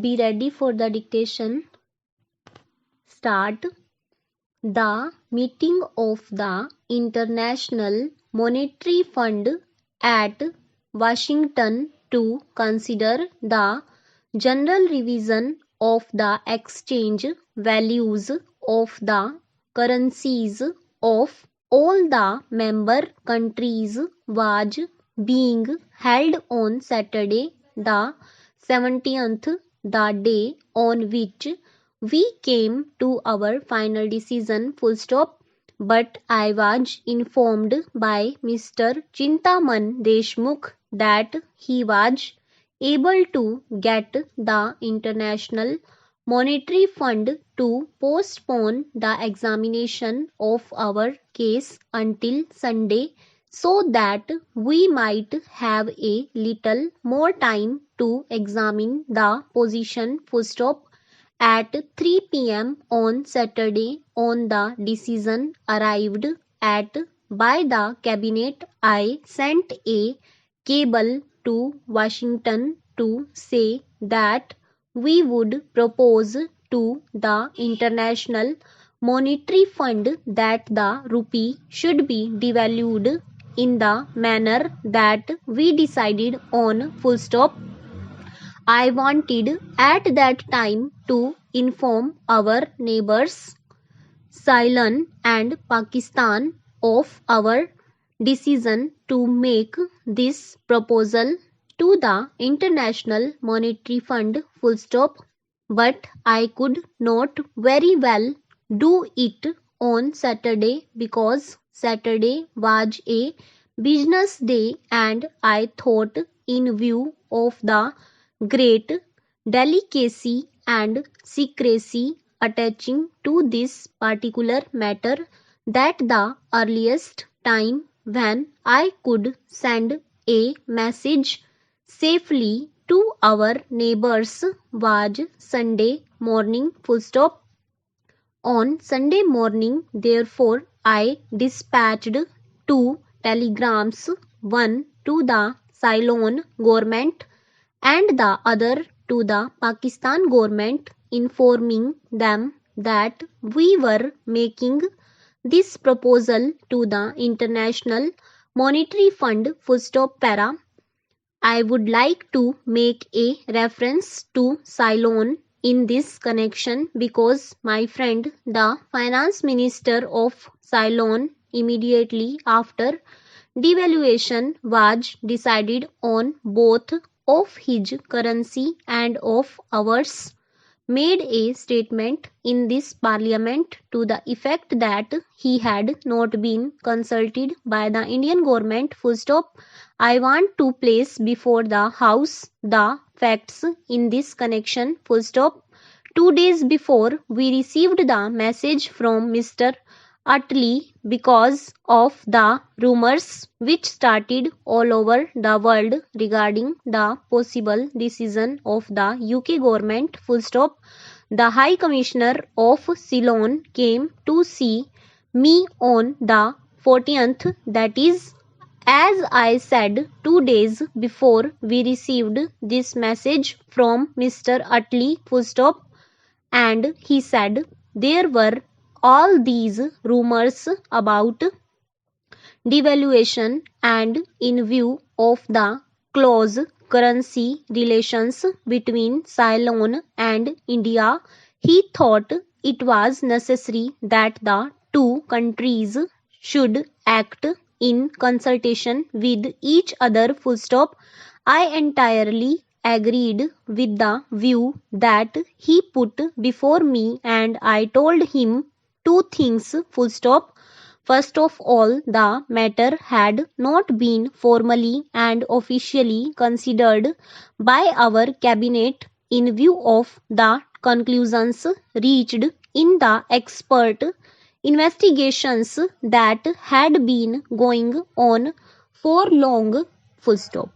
Be ready for the dictation. Start. The meeting of the International Monetary Fund at Washington to consider the general revision of the exchange values of the currencies of all the member countries was being held on Saturday, the 17th, the day on which we came to our final decision, full stop. But I was informed by Mr. Chintaman Deshmukh that he was able to get the International Monetary Fund to postpone the examination of our case until Sunday so that we might have a little more time to examine the position, full stop. At 3 p.m. on Saturday, on the decision arrived at by the cabinet, I sent a cable to Washington to say that we would propose to the International Monetary Fund that the rupee should be devalued in the manner that we decided on, full stop. I wanted at that time to inform our neighbors Ceylon and Pakistan of our decision to make this proposal to the International Monetary Fund, full stop. But I could not very well do it on Saturday because Saturday was a business day and I thought, in view of the great delicacy and secrecy attaching to this particular matter, that the earliest time when I could send a message safely to our neighbors was Sunday morning, full stop. On Sunday morning, therefore, I dispatched two telegrams, one to the Ceylon government and the other to the Pakistan government, informing them that we were making this proposal to the International Monetary Fund, full stop, para. I would like to make a reference to Ceylon in this connection because my friend, the finance minister of Ceylon, immediately after devaluation was decided on both of his currency and of ours, made a statement in this parliament to the effect that he had not been consulted by the Indian government, full stop. I want to place before the House the facts in this connection, full stop. 2 days before we received the message from Mr. Attlee because of the rumors which started all over the world regarding the possible decision of the UK government, full stop. The High Commissioner of Ceylon came to see me on the 14th, that is, as I said, 2 days before we received this message from Mr. Attlee, full stop, and he said there were all these rumors about devaluation, and in view of the close currency relations between Ceylon and India, he thought it was necessary that the two countries should act in consultation with each other, full stop. I entirely agreed with the view that he put before me and I told him two things, full stop. First of all, the matter had not been formally and officially considered by our cabinet in view of the conclusions reached in the expert investigations that had been going on for long, full stop.